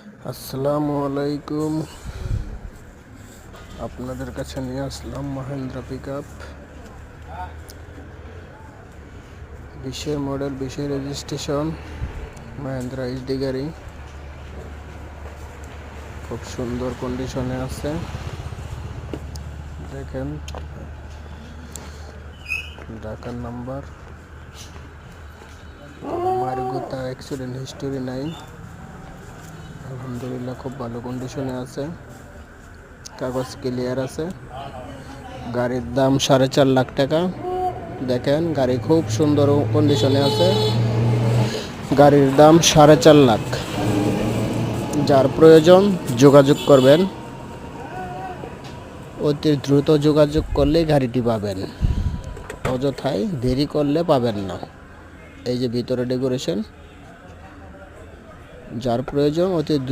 আসসালামু আলাইকুম। আপনাদের কাছে নিয়ে আসলাম মাহিন্দ্রা পিকআপ 20-এর মডেল, 20-এর রেজিস্ট্রেশন, মাহিন্দ্রা এইচডি গাড়ি। খুব সুন্দর কন্ডিশনে আছে, দেখেন। ঢাকার নাম্বার, মার্গুতা, অ্যাক্সিডেন্ট হিস্টোরি নাই। আলহামদুলিল্লাহ খুব ভালো কন্ডিশনে আছে, কাগজ ক্লিয়ার আছে। গাড়ির দাম 4.5 লাখ টাকা। দেখেন, গাড়ি খুব সুন্দর কন্ডিশনে আছে। গাড়ির দাম 4.5 লাখ। যার প্রয়োজন যোগাযোগ করবেন, অতি দ্রুত যোগাযোগ করলে গাড়িটি পাবেন, অযথায় দেরি করলে পাবেন না। এই যে ভিতরে ডেকোরেশন, যার প্রয়োজন অতি